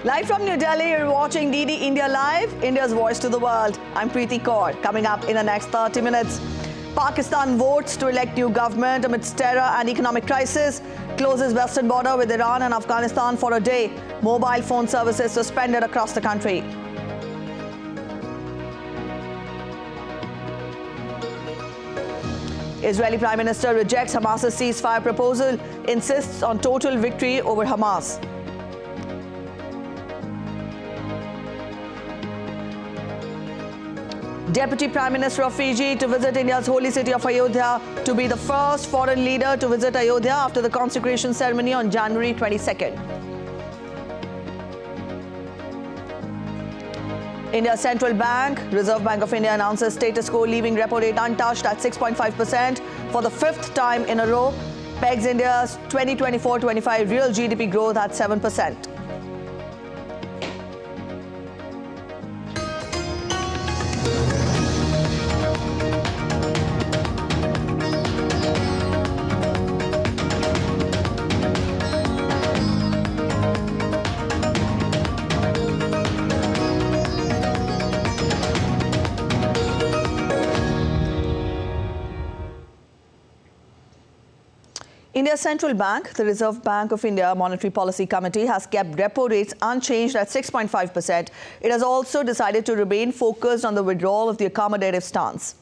Live from New Delhi, you're watching DD India Live, India's voice to the world. I'm Preeti Kaur. Coming up in the next 30 minutes, Pakistan votes to elect new government amidst terror and economic crisis, closes western border with Iran and Afghanistan for a day, mobile phone services suspended across the country. Israeli Prime Minister rejects Hamas's ceasefire proposal, insists on total victory over Hamas. Deputy Prime Minister of Fiji to visit India's holy city of Ayodhya, to be the first foreign leader to visit Ayodhya after the consecration ceremony on January 22nd. India's central bank, Reserve Bank of India, announces status quo, leaving repo rate untouched at 6.5% for the fifth time in a row, pegs India's 2024-25 real GDP growth at 7%. India's central bank, the Reserve Bank of India Monetary Policy Committee, has kept repo rates unchanged at 6.5%. It has also decided to remain focused on the withdrawal of the accommodative stance.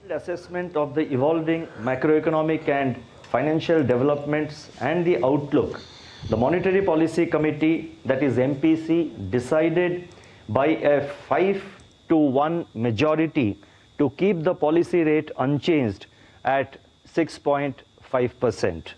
Assessment of the evolving macroeconomic and financial developments and the outlook, the Monetary Policy Committee, that is MPC, decided by a 5-to-1 majority to keep the policy rate unchanged at 6.5%.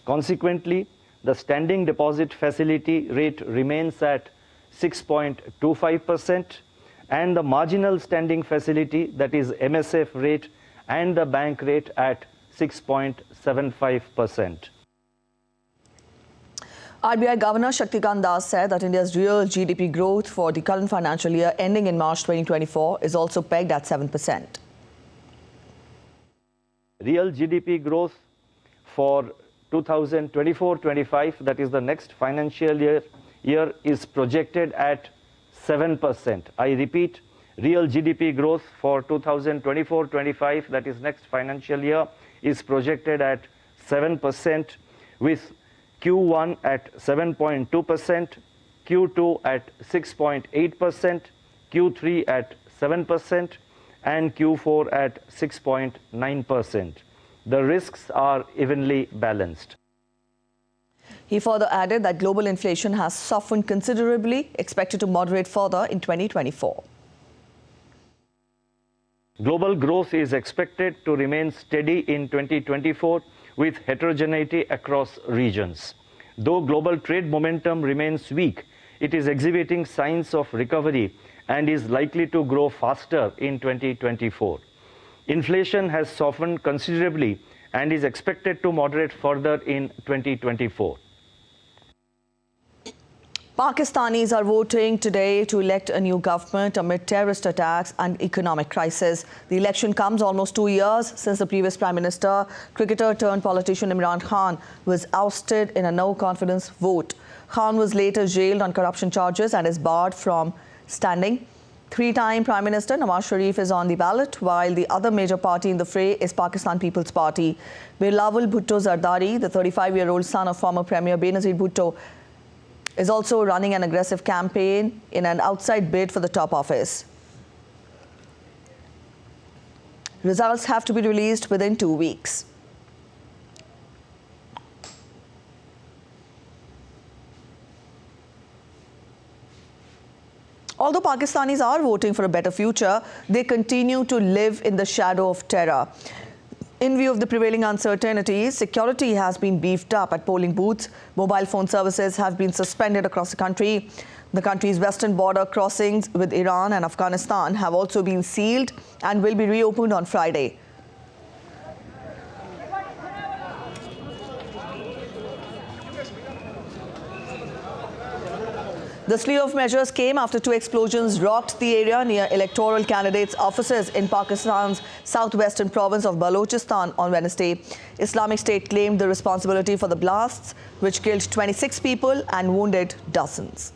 Consequently, the standing deposit facility rate remains at 6.25%, and the marginal standing facility, that is MSF rate, and the bank rate at 6.75%. RBI Governor Shaktikant Das said that India's real GDP growth for the current financial year ending in March 2024 is also pegged at 7%. Real GDP growth for 2024-25, that is the next financial year, is projected at 7%. I repeat, real GDP growth for 2024-25, that is next financial year, is projected at 7%, with Q1 at 7.2%, Q2 at 6.8%, Q3 at 7%, and Q4 at 6.9%. The risks are evenly balanced. He further added that global inflation has softened considerably, expected to moderate further in 2024. Global growth is expected to remain steady in 2024 with heterogeneity across regions. Though global trade momentum remains weak, it is exhibiting signs of recovery and is likely to grow faster in 2024. Inflation has softened considerably and is expected to moderate further in 2024. Pakistanis are voting today to elect a new government amid terrorist attacks and economic crisis. The election comes almost 2 years since the previous Prime Minister, cricketer turned politician Imran Khan, was ousted in a no-confidence vote. Khan was later jailed on corruption charges and is barred from standing. Three-time Prime Minister Nawaz Sharif is on the ballot, while the other major party in the fray is Pakistan People's Party. Bilawal Bhutto Zardari, the 35-year-old son of former Premier Benazir Bhutto, is also running an aggressive campaign in an outside bid for the top office. Results have to be released within 2 weeks. Although Pakistanis are voting for a better future, they continue to live in the shadow of terror. In view of the prevailing uncertainties, security has been beefed up at polling booths. Mobile phone services have been suspended across the country. The country's western border crossings with Iran and Afghanistan have also been sealed and will be reopened on Friday. The slew of measures came after two explosions rocked the area near electoral candidates' offices in Pakistan's southwestern province of Balochistan on Wednesday. Islamic State claimed the responsibility for the blasts, which killed 26 people and wounded dozens.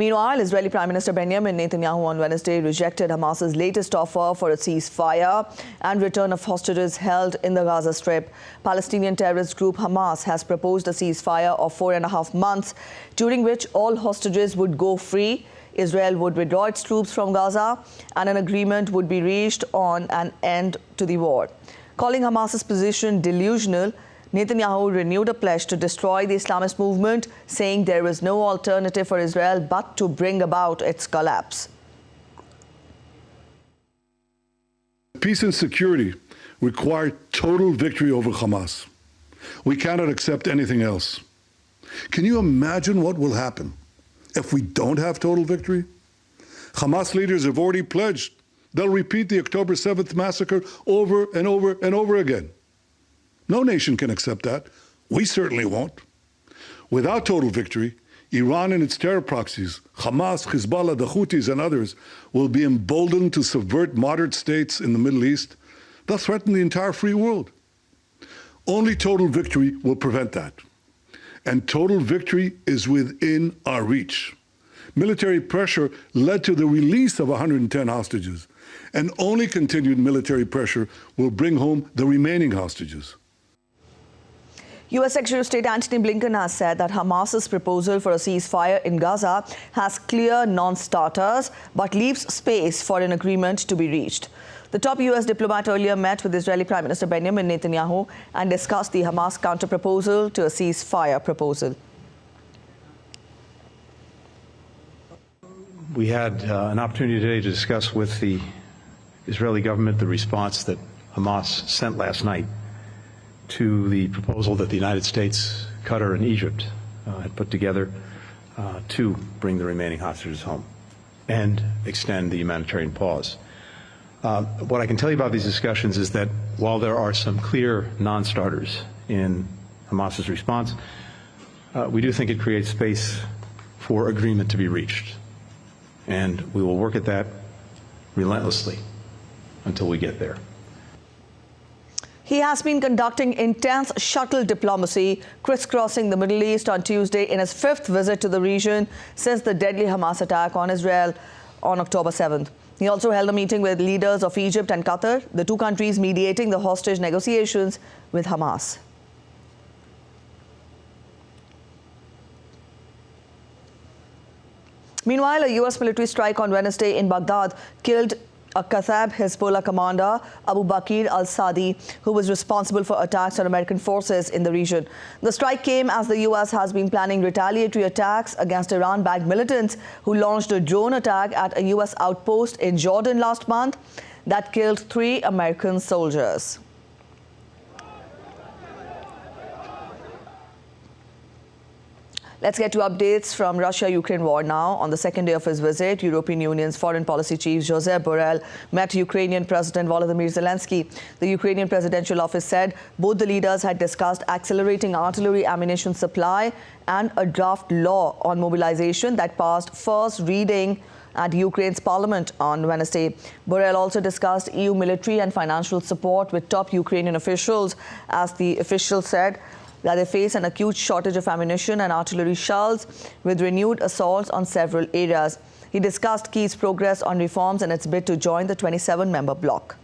Meanwhile, Israeli Prime Minister Benjamin Netanyahu on Wednesday rejected Hamas's latest offer for a ceasefire and return of hostages held in the Gaza Strip. Palestinian terrorist group Hamas has proposed a ceasefire of 4.5 months, during which all hostages would go free. Israel would withdraw its troops from Gaza and an agreement would be reached on an end to the war. Calling Hamas's position delusional, Netanyahu renewed a pledge to destroy the Islamist movement, saying there is no alternative for Israel but to bring about its collapse. Peace and security require total victory over Hamas. We cannot accept anything else. Can you imagine what will happen if we don't have total victory? Hamas leaders have already pledged they'll repeat the October 7th massacre over and over and over again. No nation can accept that. We certainly won't. Without total victory, Iran and its terror proxies, Hamas, Hezbollah, the Houthis, and others, will be emboldened to subvert moderate states in the Middle East. They'll threaten the entire free world. Only total victory will prevent that. And total victory is within our reach. Military pressure led to the release of 110 hostages, and only continued military pressure will bring home the remaining hostages. U.S. Secretary of State Antony Blinken has said that Hamas's proposal for a ceasefire in Gaza has clear non-starters but leaves space for an agreement to be reached. The top U.S. diplomat earlier met with Israeli Prime Minister Benjamin Netanyahu and discussed the Hamas counter-proposal to a ceasefire proposal. We had an opportunity today to discuss with the Israeli government the response that Hamas sent last night to the proposal that the United States, Qatar, and Egypt had put together to bring the remaining hostages home and extend the humanitarian pause. What I can tell you about these discussions is that while there are some clear non-starters in Hamas's response, we do think it creates space for agreement to be reached. And we will work at that relentlessly until we get there. He has been conducting intense shuttle diplomacy, crisscrossing the Middle East on Tuesday in his fifth visit to the region since the deadly Hamas attack on Israel on October 7th. He also held a meeting with leaders of Egypt and Qatar, the two countries mediating the hostage negotiations with Hamas. Meanwhile, a U.S. military strike on Wednesday in Baghdad killed a Kata'ib Hezbollah commander, Abu Bakr al-Sadi, who was responsible for attacks on American forces in the region. The strike came as the U.S. has been planning retaliatory attacks against Iran-backed militants who launched a drone attack at a U.S. outpost in Jordan last month that killed 3 American soldiers. Let's get to updates from Russia-Ukraine war now. On the second day of his visit, European Union's foreign policy chief Josep Borrell met Ukrainian President Volodymyr Zelensky. The Ukrainian presidential office said both the leaders had discussed accelerating artillery ammunition supply and a draft law on mobilization that passed first reading at Ukraine's parliament on Wednesday. Borrell also discussed EU military and financial support with top Ukrainian officials, as the official said that they face an acute shortage of ammunition and artillery shells with renewed assaults on several areas. He discussed Kyiv's progress on reforms and its bid to join the 27-member bloc.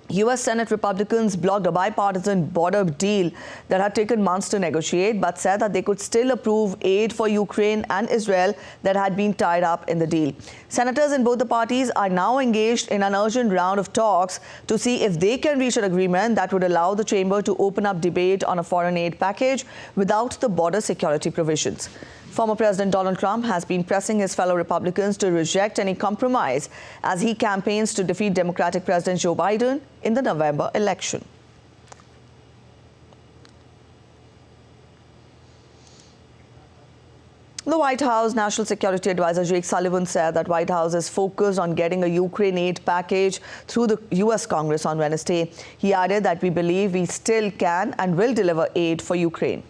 U.S. Senate Republicans blocked a bipartisan border deal that had taken months to negotiate, but said that they could still approve aid for Ukraine and Israel that had been tied up in the deal. Senators in both the parties are now engaged in an urgent round of talks to see if they can reach an agreement that would allow the chamber to open up debate on a foreign aid package without the border security provisions. Former President Donald Trump has been pressing his fellow Republicans to reject any compromise as he campaigns to defeat Democratic President Joe Biden in the November election. The White House National Security Advisor Jake Sullivan said that White House is focused on getting a Ukraine aid package through the U.S. Congress on Wednesday. He added that we believe we still can and will deliver aid for Ukraine.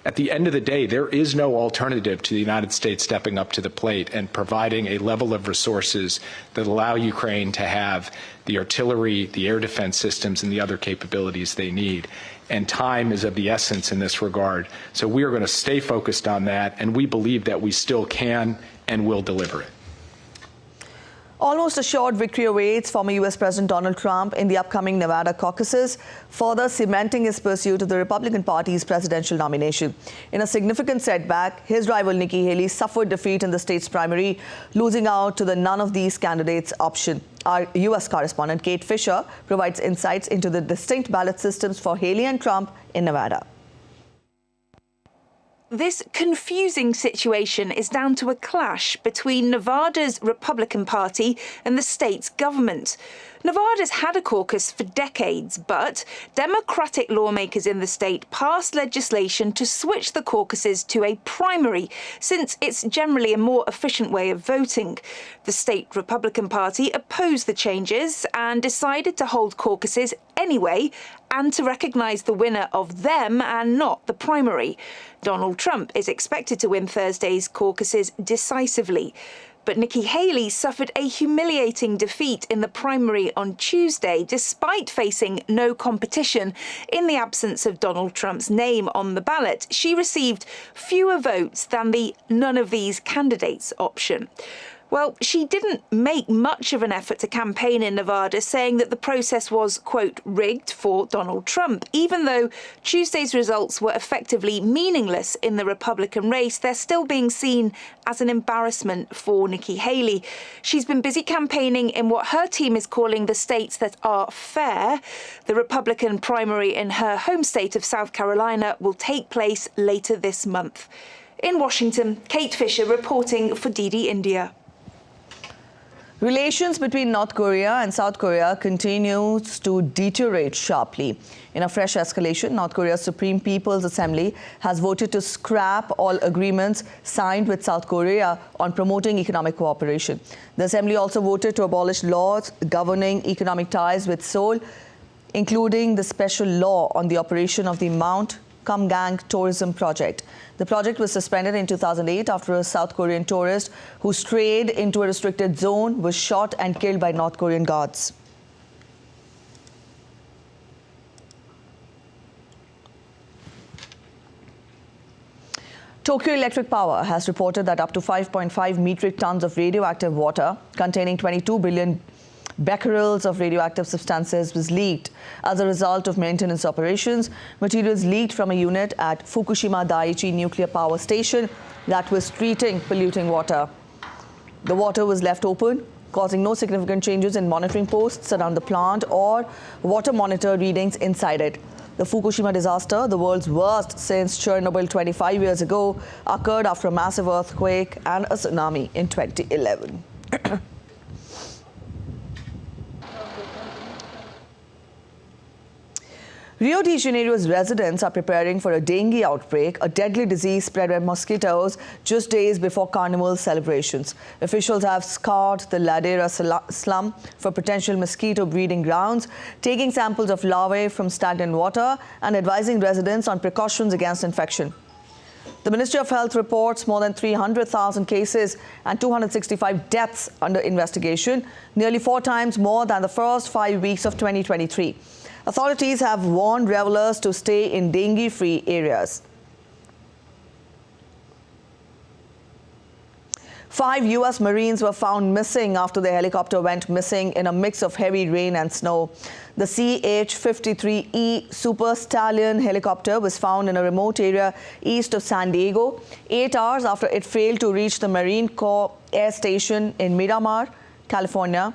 At the end of the day, there is no alternative to the United States stepping up to the plate and providing a level of resources that allow Ukraine to have the artillery, the air defense systems, and the other capabilities they need. And time is of the essence in this regard. So we are going to stay focused on that, and we believe that we still can and will deliver it. Almost assured victory awaits former U.S. President Donald Trump in the upcoming Nevada caucuses, further cementing his pursuit of the Republican Party's presidential nomination. In a significant setback, his rival Nikki Haley suffered defeat in the state's primary, losing out to the none of these candidates option. Our U.S. correspondent Kate Fisher provides insights into the distinct ballot systems for Haley and Trump in Nevada. This confusing situation is down to a clash between Nevada's Republican Party and the state's government. Nevada's had a caucus for decades, but Democratic lawmakers in the state passed legislation to switch the caucuses to a primary, since it's generally a more efficient way of voting. The state Republican Party opposed the changes and decided to hold caucuses anyway, and to recognise the winner of them and not the primary. Donald Trump is expected to win Thursday's caucuses decisively. But Nikki Haley suffered a humiliating defeat in the primary on Tuesday, despite facing no competition. In the absence of Donald Trump's name on the ballot, she received fewer votes than the none of these candidates option. Well, she didn't make much of an effort to campaign in Nevada, saying that the process was, quote, rigged for Donald Trump. Even though Tuesday's results were effectively meaningless in the Republican race, they're still being seen as an embarrassment for Nikki Haley. She's been busy campaigning in what her team is calling the states that are fair. The Republican primary in her home state of South Carolina will take place later this month. In Washington, Kate Fisher reporting for DD India. Relations between North Korea and South Korea continues to deteriorate sharply. In a fresh escalation, North Korea's Supreme People's Assembly has voted to scrap all agreements signed with South Korea on promoting economic cooperation. The Assembly also voted to abolish laws governing economic ties with Seoul, including the special law on the operation of the Mount Kumgang tourism project. The project was suspended in 2008 after a South Korean tourist who strayed into a restricted zone was shot and killed by North Korean guards. Tokyo Electric Power has reported that up to 5.5 metric tons of radioactive water containing 22 billion becquerels of radioactive substances was leaked as a result of maintenance operations. Materials leaked from a unit at Fukushima Daichi nuclear power station that was treating polluting water. The water was left open, causing no significant changes in monitoring posts around the plant or water monitor readings inside it. The Fukushima disaster, the world's worst since Chernobyl 25 years ago, occurred after a massive earthquake and a tsunami in 2011. Rio de Janeiro's residents are preparing for a dengue outbreak, a deadly disease spread by mosquitoes, just days before carnival celebrations. Officials have scoured the Ladera slum for potential mosquito breeding grounds, taking samples of larvae from stagnant water and advising residents on precautions against infection. The Ministry of Health reports more than 300,000 cases and 265 deaths under investigation, nearly 4 times more than the first 5 weeks of 2023. Authorities have warned revelers to stay in dengue-free areas. 5 U.S. Marines were found missing after their helicopter went missing in a mix of heavy rain and snow. The CH-53E Super Stallion helicopter was found in a remote area east of San Diego, 8 hours after it failed to reach the Marine Corps Air Station in Miramar, California.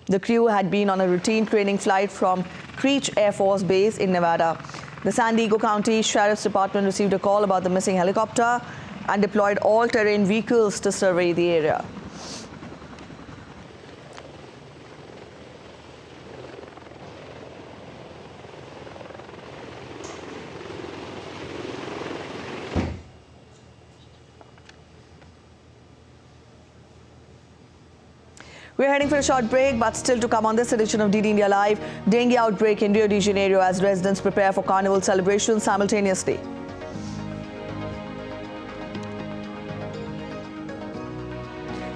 The crew had been on a routine training flight from Creech Air Force Base in Nevada. The San Diego County Sheriff's Department received a call about the missing helicopter and deployed all-terrain vehicles to survey the area. We're heading for a short break, but still to come on this edition of DD India Live, dengue outbreak in Rio de Janeiro as residents prepare for carnival celebrations simultaneously.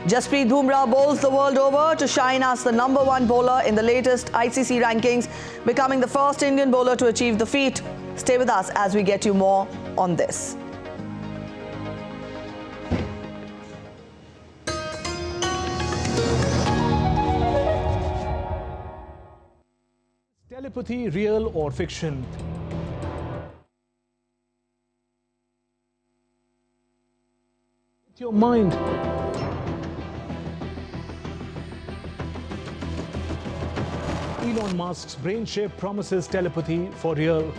Jasprit Bumrah bowls the world over to shine as the #1 bowler in the latest ICC rankings, becoming the first Indian bowler to achieve the feat. Stay with us as we get you more on this. Telepathy, real or fiction? With your mind. Elon Musk's brain chip promises telepathy for real.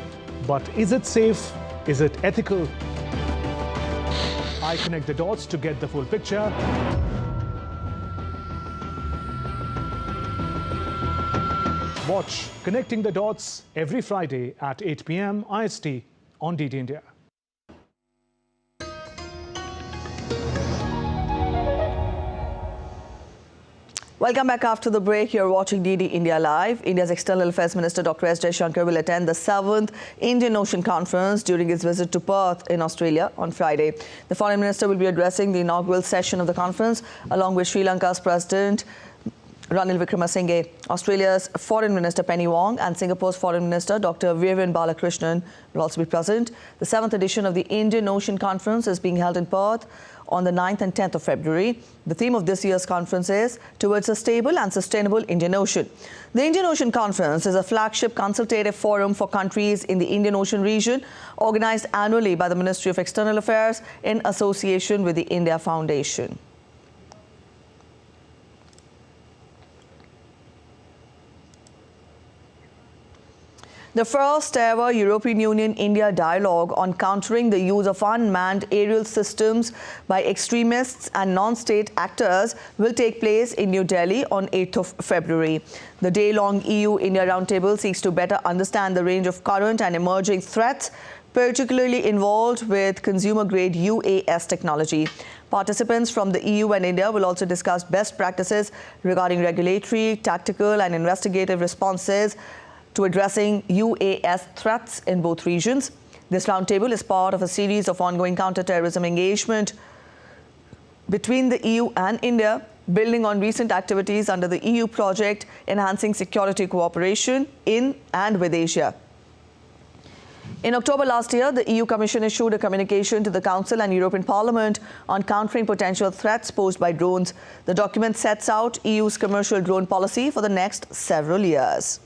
But is it safe? Is it ethical? I connect the dots to get the full picture. Watch Connecting the Dots every Friday at 8 p.m. IST on DD India. Welcome back after the break. You're watching DD India Live. India's External Affairs Minister Dr. S. Jaishankar will attend the 7th Indian Ocean Conference during his visit to Perth in Australia on Friday. The Foreign Minister will be addressing the inaugural session of the conference along with Sri Lanka's President Ranil Wickremesinghe, Australia's Foreign Minister Penny Wong and Singapore's Foreign Minister Dr. Vivian Balakrishnan will also be present. The 7th edition of the Indian Ocean Conference is being held in Perth on the 9th and 10th of February. The theme of this year's conference is Towards a Stable and Sustainable Indian Ocean. The Indian Ocean Conference is a flagship consultative forum for countries in the Indian Ocean region, organized annually by the Ministry of External Affairs in association with the India Foundation. The first ever European Union-India dialogue on countering the use of unmanned aerial systems by extremists and non-state actors will take place in New Delhi on 8th of February. The day-long EU-India roundtable seeks to better understand the range of current and emerging threats, particularly involved with consumer-grade UAS technology. Participants from the EU and India will also discuss best practices regarding regulatory, tactical and investigative responses to addressing UAS threats in both regions. This roundtable is part of a series of ongoing counter-terrorism engagement between the EU and India, building on recent activities under the EU project Enhancing Security Cooperation in and with Asia. In October last year, the EU Commission issued a communication to the Council and European Parliament on countering potential threats posed by drones. The document sets out EU's commercial drone policy for the next several years.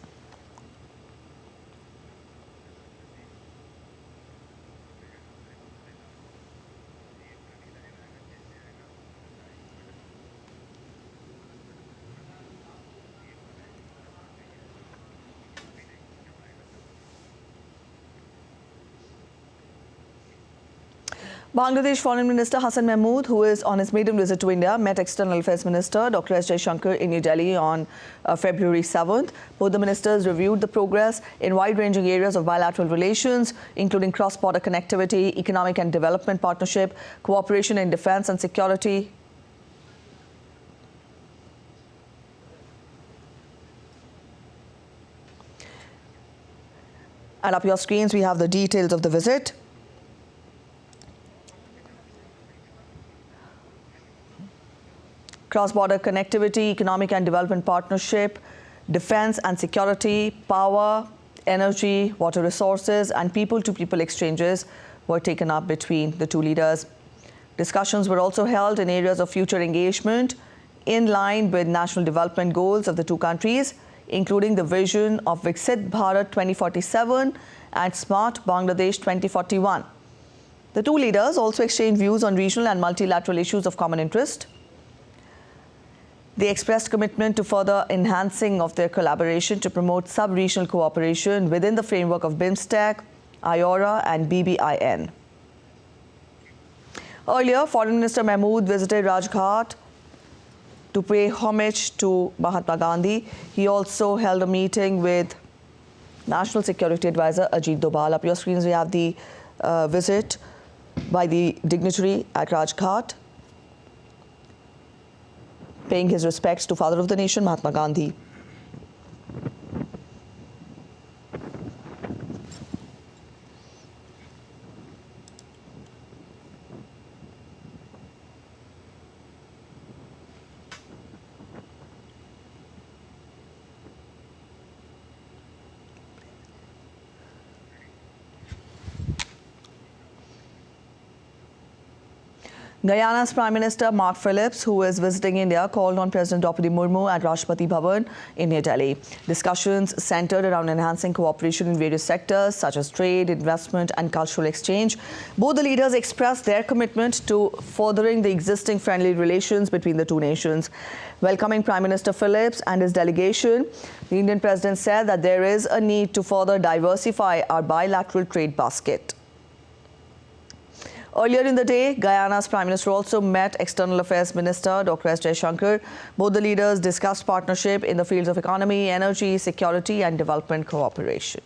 Bangladesh Foreign Minister Hassan Mahmood, who is on his maiden visit to India, met External Affairs Minister Dr. S. Jaishankar in New Delhi on February 7th. Both the ministers reviewed the progress in wide-ranging areas of bilateral relations, including cross-border connectivity, economic and development partnership, cooperation in defense and security. And up your screens, we have the details of the visit. Cross-border connectivity, economic and development partnership, defense and security, power, energy, water resources, and people-to-people exchanges were taken up between the two leaders. Discussions were also held in areas of future engagement in line with national development goals of the two countries, including the vision of Viksit Bharat 2047 and Smart Bangladesh 2041. The two leaders also exchanged views on regional and multilateral issues of common interest. They expressed commitment to further enhancing of their collaboration to promote sub-regional cooperation within the framework of BIMSTEC, IORA and BBIN. Earlier, Foreign Minister Mahmood visited Rajghat to pay homage to Mahatma Gandhi. He also held a meeting with National Security Advisor Ajit Doval. Up your screens, we have the visit by the dignitary at Rajghat. paying his respects to Father of the Nation, Mahatma Gandhi. Guyana's Prime Minister Mark Phillips, who is visiting India, called on President Draupadi Murmu at Rashtrapati Bhavan in New Delhi. Discussions centered around enhancing cooperation in various sectors such as trade, investment and cultural exchange. Both the leaders expressed their commitment to furthering the existing friendly relations between the two nations. Welcoming Prime Minister Phillips and his delegation, the Indian President said that there is a need to further diversify our bilateral trade basket. Earlier in the day, Guyana's Prime Minister also met External Affairs Minister Dr. S. Jaishankar. Both the leaders discussed partnership in the fields of economy, energy, security and development cooperation.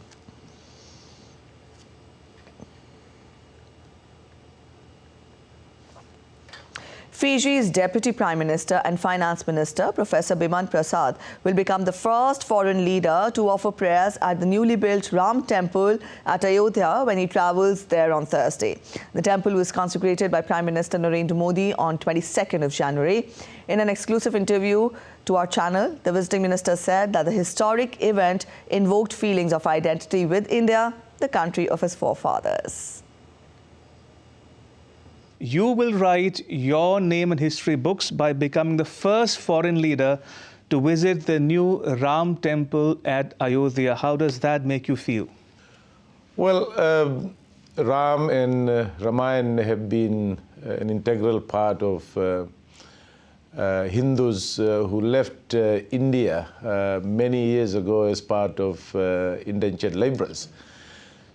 Fiji's Deputy Prime Minister and Finance Minister, Professor Biman Prasad, will become the first foreign leader to offer prayers at the newly built Ram Temple at Ayodhya when he travels there on Thursday. The temple was consecrated by Prime Minister Narendra Modi on 22nd of January. In an exclusive interview to our channel, the visiting minister said that the historic event invoked feelings of identity with India, the country of his forefathers. You will write your name in history books by becoming the first foreign leader to visit the new Ram temple at Ayodhya. How does that make you feel? Well, Ram and Ramayana have been an integral part of Hindus who left India many years ago as part of indentured laborers.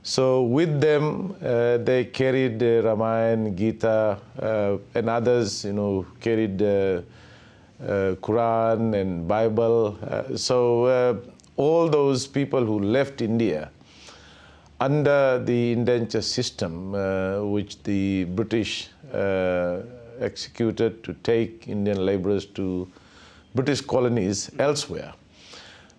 So with them, they carried Ramayana, Gita, and others, carried Quran and Bible. So all those people who left India under the indenture system, which the British executed to take Indian laborers to British colonies elsewhere.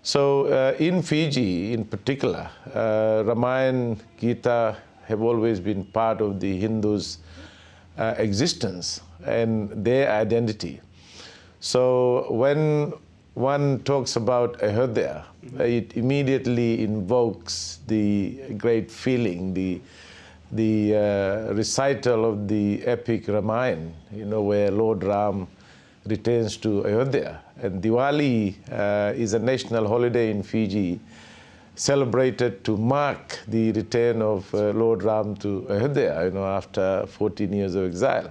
So in Fiji, in particular, Ramayana, Gita have always been part of the Hindus' existence and their identity. So when one talks about Ayodhya, it immediately invokes the great feeling, the recital of the epic Ramayana, where Lord Ram returns to Ayodhya. And Diwali is a national holiday in Fiji, celebrated to mark the return of Lord Ram to Ayodhya, after 14 years of exile.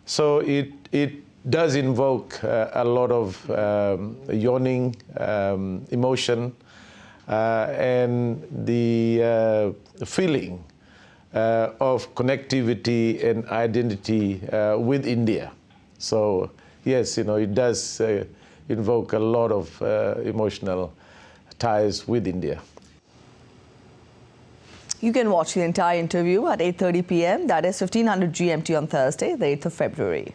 So it does invoke a lot of yearning, emotion, and the feeling of connectivity and identity with India. So yes, it does invoke a lot of emotional ties with India. You can watch the entire interview at 8:30 p.m. That is 1500 GMT on Thursday, the 8th of February.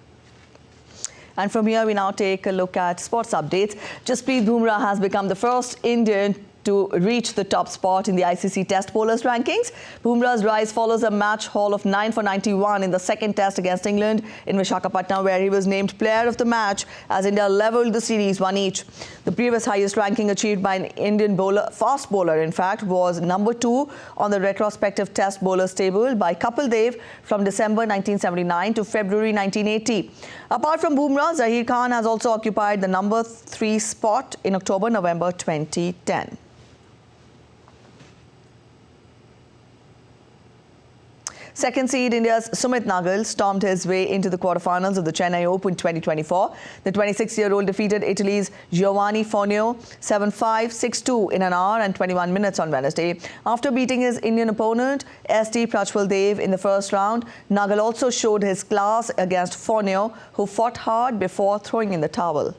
And from here, we now take a look at sports updates. Jasprit Bumrah has become the first Indian to reach the top spot in the ICC Test Bowlers rankings. Bumrah's rise follows a match haul of 9 for 91 in the second test against England in Visakhapatnam, where he was named player of the match as India levelled the series 1 each. The previous highest ranking achieved by an Indian bowler, fast bowler in fact, was number 2 on the retrospective Test Bowlers table by Kapil Dev from December 1979 to February 1980. Apart from Bumrah, Zaheer Khan has also occupied the number 3 spot in October-November 2010. Second seed India's Sumit Nagal stormed his way into the quarterfinals of the Chennai Open 2024. The 26-year-old defeated Italy's Giovanni Fonio 7-5, 6-2 in an hour and 21 minutes on Wednesday. After beating his Indian opponent, S.T. Prachwal Dev, in the first round, Nagal also showed his class against Fonio, who fought hard before throwing in the towel.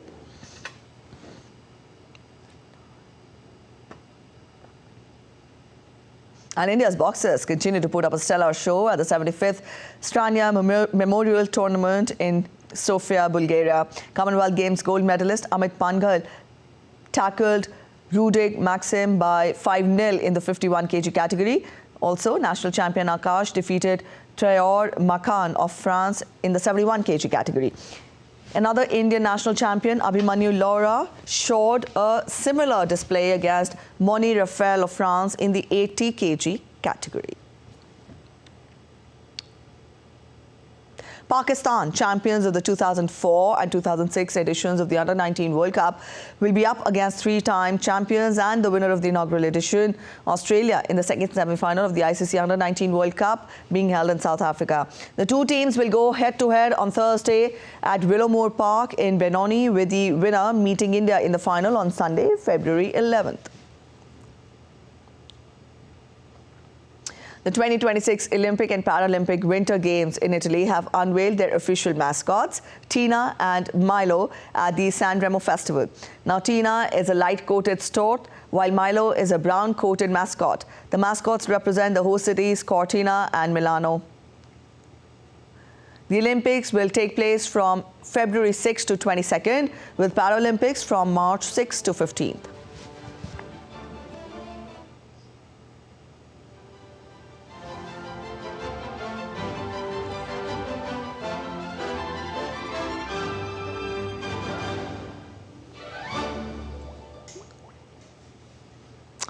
And India's boxers continue to put up a stellar show at the 75th Strania Memorial Tournament in Sofia, Bulgaria. Commonwealth Games gold medalist Amit Panghal tackled Rudik Maxim by 5-0 in the 51 kg category. Also, national champion Akash defeated Traor Makan of France in the 71 kg category. Another Indian national champion, Abhimanyu Laura, showed a similar display against Moni Rafael of France in the 80 kg category. Pakistan, champions of the 2004 and 2006 editions of the Under-19 World Cup, will be up against three-time champions and the winner of the inaugural edition, Australia, in the second semi-final of the ICC Under-19 World Cup being held in South Africa. The two teams will go head-to-head on Thursday at Willowmore Park in Benoni, with the winner meeting India in the final on Sunday, February 11th. The 2026 Olympic and Paralympic Winter Games in Italy have unveiled their official mascots, Tina and Milo, at the San Remo Festival. Now, Tina is a light-coated stork, while Milo is a brown-coated mascot. The mascots represent the host cities Cortina and Milano. The Olympics will take place from February 6 to 22nd, with Paralympics from March 6 to 15th.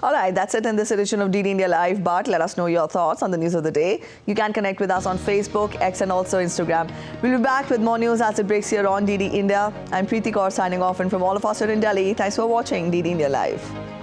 All right, that's it in this edition of DD India Live. But let us know your thoughts on the news of the day. You can connect with us on Facebook, X and also Instagram. We'll be back with more news as it breaks here on DD India. I'm Preeti Kaur signing off, and from all of us here in Delhi, thanks for watching DD India Live.